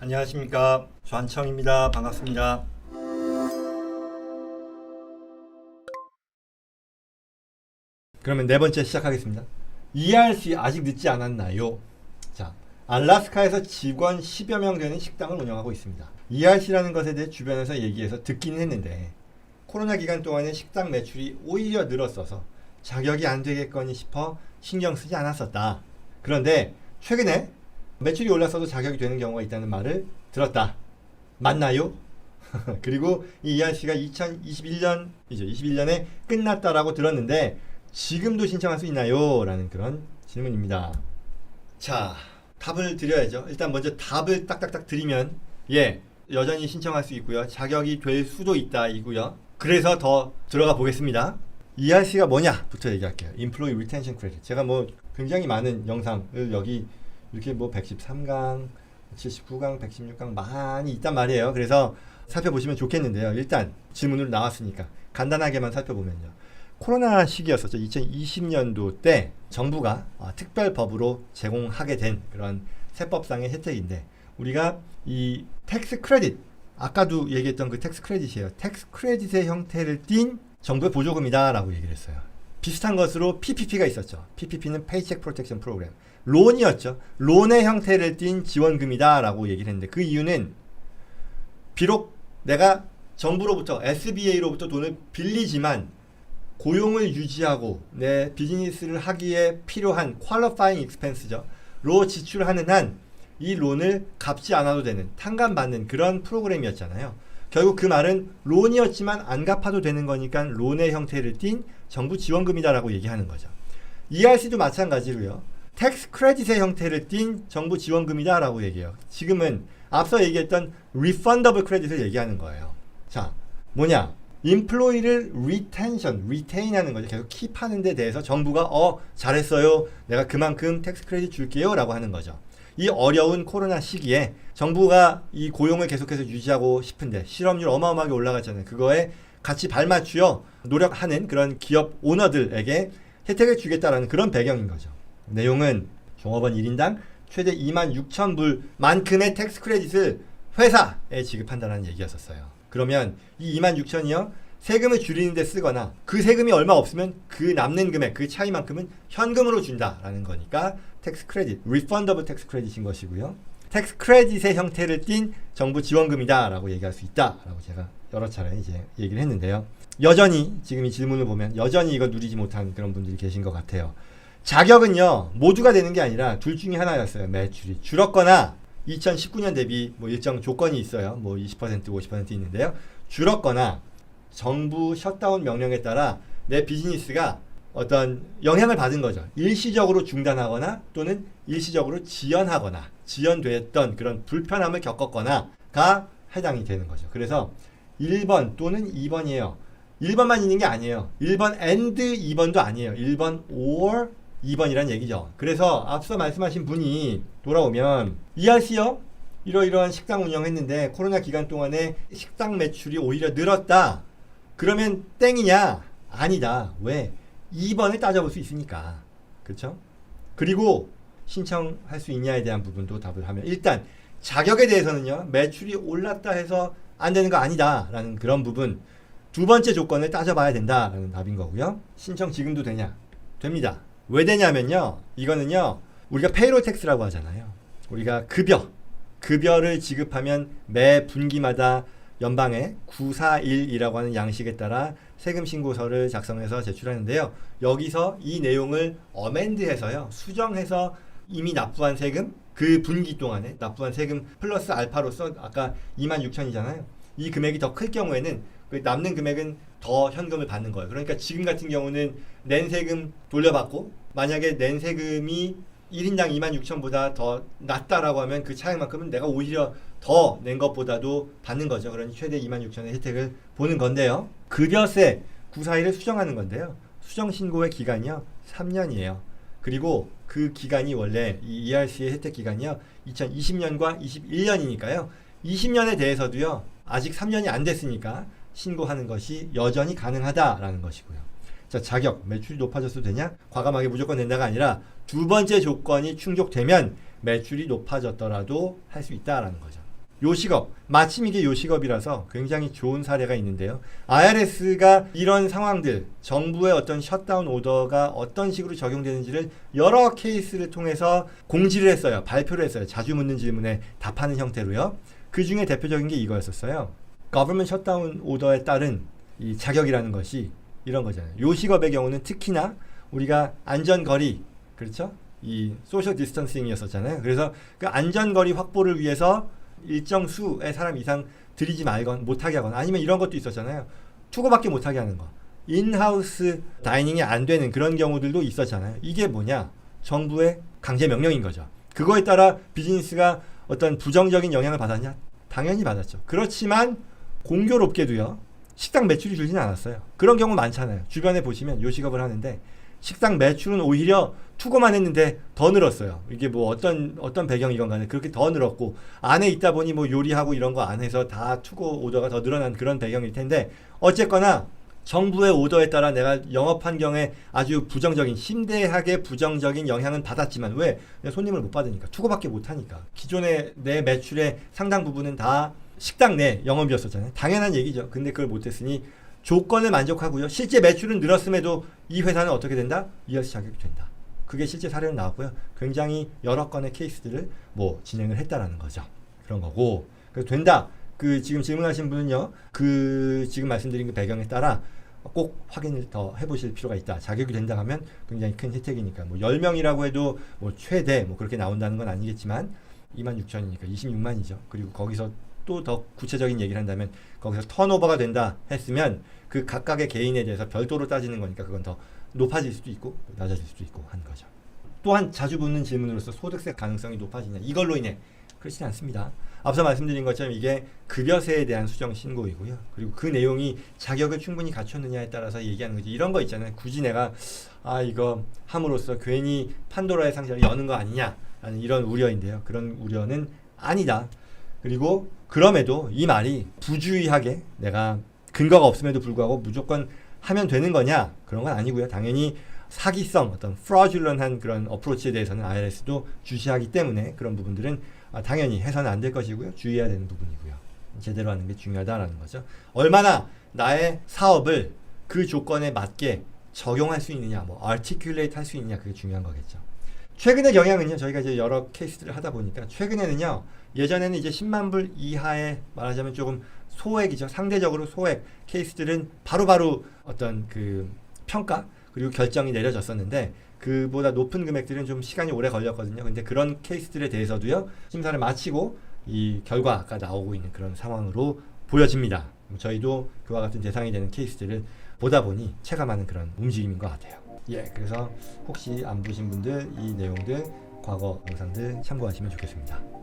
안녕하십니까, 조한청입니다. 반갑습니다. 그러면 네 번째 시작하겠습니다. ERC 아직 늦지 않았나요? 자, 알래스카에서 직원 10여 명 되는 식당을 운영하고 있습니다. ERC라는 것에 대해 주변에서 얘기해서 듣기는 했는데 코로나 기간 동안에 식당 매출이 오히려 늘었어서 자격이 안 되겠거니 싶어 신경 쓰지 않았었다. 그런데 최근에 매출이 올랐어도 자격이 되는 경우가 있다는 말을 들었다. 맞나요? 그리고 이 ERC가 21년에 끝났다라고 들었는데 지금도 신청할 수 있나요? 라는 그런 질문입니다. 자, 답을 드려야죠. 일단 먼저 답을 딱딱딱 드리면 여전히 신청할 수 있고요. 자격이 될 수도 있다 이고요. 그래서 더 들어가 보겠습니다. ERC가 뭐냐부터 얘기할게요. Employee Retention Credit. 제가 굉장히 많은 영상을 여기 이렇게 113강, 79강, 116강 많이 있단 말이에요. 그래서 살펴보시면 좋겠는데요. 일단 질문으로 나왔으니까 간단하게만 살펴보면요. 코로나 시기였었죠. 2020년도 때 정부가 특별법으로 제공하게 된 그런 세법상의 혜택인데 우리가 이 텍스 크레딧, 아까도 얘기했던 그 텍스 크레딧이에요. 텍스 크레딧의 형태를 띤 정부의 보조금이다 라고 얘기를 했어요. 비슷한 것으로 PPP가 있었죠. PPP는 Paycheck Protection Program. 론이었죠. 론의 형태를 띤 지원금이다 라고 얘기를 했는데 그 이유는 비록 내가 정부로부터 SBA로부터 돈을 빌리지만 고용을 유지하고 내 비즈니스를 하기에 필요한 qualifying expense죠. 로 지출하는 한 이 론을 갚지 않아도 되는 탕감받는 그런 프로그램이었잖아요. 결국 그 말은 론이었지만 안 갚아도 되는 거니까 론의 형태를 띤 정부 지원금이다라고 얘기하는 거죠. ERC도 마찬가지로요. 텍스 크레딧의 형태를 띤 정부 지원금이다라고 얘기해요. 지금은 앞서 얘기했던 refundable credit을 얘기하는 거예요. 자, 뭐냐? 인플로이를 retain 하는 거죠. 계속 킵하는 데 대해서 정부가 잘했어요. 내가 그만큼 텍스 크레딧 줄게요. 라고 하는 거죠. 이 어려운 코로나 시기에 정부가 이 고용을 계속해서 유지하고 싶은데 실업률 어마어마하게 올라갔잖아요. 그거에 같이 발맞추어 노력하는 그런 기업 오너들에게 혜택을 주겠다라는 그런 배경인 거죠. 내용은 종업원 1인당 최대 26,000불만큼의 텍스 크레딧을 회사에 지급한다는 얘기였었어요. 그러면 이 26,000이요 세금을 줄이는 데 쓰거나 그 세금이 얼마 없으면 그 남는 금액 그 차이만큼은 현금으로 준다라는 거니까 텍스 크레딧, refundable 텍스 크레딧인 것이고요. 텍스 크레딧의 형태를 띤 정부 지원금이다 라고 얘기할 수 있다 라고 제가 여러 차례 이제 얘기를 했는데요. 여전히 지금 이 질문을 보면 여전히 이거 누리지 못한 그런 분들이 계신 것 같아요. 자격은요 모두가 되는 게 아니라 둘 중에 하나였어요. 매출이 줄었거나 2019년 대비 일정 조건이 있어요. 20% 50% 있는데요. 줄었거나 정부 셧다운 명령에 따라 내 비즈니스가 어떤 영향을 받은 거죠. 일시적으로 중단하거나 또는 일시적으로 지연됐던 그런 불편함을 겪었거나가 해당이 되는 거죠. 그래서 1번 또는 2번이에요. 1번만 있는 게 아니에요. 1번 and 2번도 아니에요. 1번 or 2번이란 얘기죠. 그래서 앞서 말씀하신 분이 돌아오면 ERC요? 이러이러한 식당 운영했는데 코로나 기간 동안에 식당 매출이 오히려 늘었다. 그러면 땡이냐? 아니다. 왜? 2번을 따져볼 수 있으니까. 그렇죠? 그리고 신청할 수 있냐에 대한 부분도 답을 하면 일단 자격에 대해서는요. 매출이 올랐다 해서 안 되는 거 아니다 라는 그런 부분 두 번째 조건을 따져봐야 된다라는 답인 거고요. 신청 지금도 되냐? 됩니다. 왜 되냐면요. 이거는요. 우리가 페이롤 텍스라고 하잖아요. 우리가 급여를 지급하면 매 분기마다 연방의 941이라고 하는 양식에 따라 세금 신고서를 작성해서 제출하는데요. 여기서 이 내용을 어멘드해서요. 수정해서 이미 납부한 세금 그 분기 동안에 납부한 세금 플러스 알파로서 아까 26,000이잖아요. 이 금액이 더 클 경우에는 그 남는 금액은 더 현금을 받는 거예요. 그러니까 지금 같은 경우는 낸 세금 돌려받고 만약에 낸 세금이 1인당 26,000보다 더 낮다라고 하면 그 차액만큼은 내가 오히려 더 낸 것보다도 받는 거죠. 그러니 최대 26,000의 혜택을 보는 건데요. 급여세 941을 수정하는 건데요. 수정 신고의 기간이요. 3년이에요. 그리고 그 기간이 원래 이 ERC의 혜택 기간이요. 2020년과 21년이니까요. 20년에 대해서도요. 아직 3년이 안 됐으니까 신고하는 것이 여전히 가능하다라는 것이고요. 자, 자격, 매출이 높아졌어도 되냐? 과감하게 무조건 된다가 아니라 두 번째 조건이 충족되면 매출이 높아졌더라도 할 수 있다라는 거죠. 요식업, 마침 이게 요식업이라서 굉장히 좋은 사례가 있는데요. IRS가 이런 상황들, 정부의 어떤 셧다운 오더가 어떤 식으로 적용되는지를 여러 케이스를 통해서 공지를 했어요. 발표를 했어요. 자주 묻는 질문에 답하는 형태로요. 그 중에 대표적인 게 이거였었어요. Government 셧다운 오더에 따른 이 자격이라는 것이 이런 거잖아요. 요식업의 경우는 특히나 우리가 안전거리, 그렇죠? 이 소셜 디스턴싱이었었잖아요. 그래서 그 안전거리 확보를 위해서 일정 수의 사람 이상 들이지 말건 못하게 하거나 아니면 이런 것도 있었잖아요. 투고밖에 못하게 하는 거. 인하우스 다이닝이 안 되는 그런 경우들도 있었잖아요. 이게 뭐냐? 정부의 강제 명령인 거죠. 그거에 따라 비즈니스가 어떤 부정적인 영향을 받았냐? 당연히 받았죠. 그렇지만 공교롭게도요. 식당 매출이 줄지는 않았어요. 그런 경우 많잖아요. 주변에 보시면 요식업을 하는데 식당 매출은 오히려 투고만 했는데 더 늘었어요. 이게 뭐 어떤 배경이건 간에 그렇게 더 늘었고 안에 있다 보니 뭐 요리하고 이런 거 안 해서 다 투고 오더가 더 늘어난 그런 배경일 텐데 어쨌거나 정부의 오더에 따라 내가 영업 환경에 아주 부정적인 심대하게 부정적인 영향은 받았지만 왜? 손님을 못 받으니까 투고밖에 못 하니까 기존의 내 매출의 상당 부분은 다 식당 내 영업이었었잖아요. 당연한 얘기죠. 근데 그걸 못했으니 조건을 만족하고요. 실제 매출은 늘었음에도 이 회사는 어떻게 된다? ERC 자격이 된다. 그게 실제 사례로 나왔고요. 굉장히 여러 건의 케이스들을 뭐 진행을 했다라는 거죠. 그런 거고. 그래서 된다. 그 지금 질문하신 분은요. 그 지금 말씀드린 그 배경에 따라 꼭 확인을 더 해보실 필요가 있다. 자격이 된다 하면 굉장히 큰 혜택이니까 뭐 10명이라고 해도 뭐 최대 뭐 그렇게 나온다는 건 아니겠지만 26,000이니까 26만이죠. 그리고 거기서 또 더 구체적인 얘기를 한다면 거기서 턴오버가 된다 했으면 그 각각의 개인에 대해서 별도로 따지는 거니까 그건 더 높아질 수도 있고 낮아질 수도 있고 한 거죠. 또한 자주 묻는 질문으로서 소득세 가능성이 높아지냐 이걸로 인해 그렇지는 않습니다. 앞서 말씀드린 것처럼 이게 급여세에 대한 수정 신고이고요. 그리고 그 내용이 자격을 충분히 갖췄느냐에 따라서 얘기하는 거지. 이런 거 있잖아요. 굳이 내가 이거 함으로써 괜히 판도라의 상자를 여는 거 아니냐라는 이런 우려인데요. 그런 우려는 아니다. 그리고 그럼에도 이 말이 부주의하게 내가 근거가 없음에도 불구하고 무조건 하면 되는 거냐? 그런 건 아니고요. 당연히 사기성, 어떤 fraudulent한 그런 어프로치에 대해서는 IRS도 주시하기 때문에 그런 부분들은 당연히 해서는 안 될 것이고요. 주의해야 되는 부분이고요. 제대로 하는 게 중요하다라는 거죠. 얼마나 나의 사업을 그 조건에 맞게 적용할 수 있느냐, 뭐 articulate 할 수 있느냐 그게 중요한 거겠죠. 최근의 경향은요. 저희가 이제 여러 케이스들을 하다 보니까 최근에는요. 예전에는 이제 10만 불 이하의 말하자면 조금 소액이죠. 상대적으로 소액 케이스들은 바로바로 어떤 그 평가 그리고 결정이 내려졌었는데 그보다 높은 금액들은 좀 시간이 오래 걸렸거든요. 근데 그런 케이스들에 대해서도요. 심사를 마치고 이 결과가 나오고 있는 그런 상황으로 보여집니다. 저희도 그와 같은 대상이 되는 케이스들을 보다 보니 체감하는 그런 움직임인 것 같아요. 그래서 혹시 안 보신 분들 이 내용들 과거 영상들 참고하시면 좋겠습니다.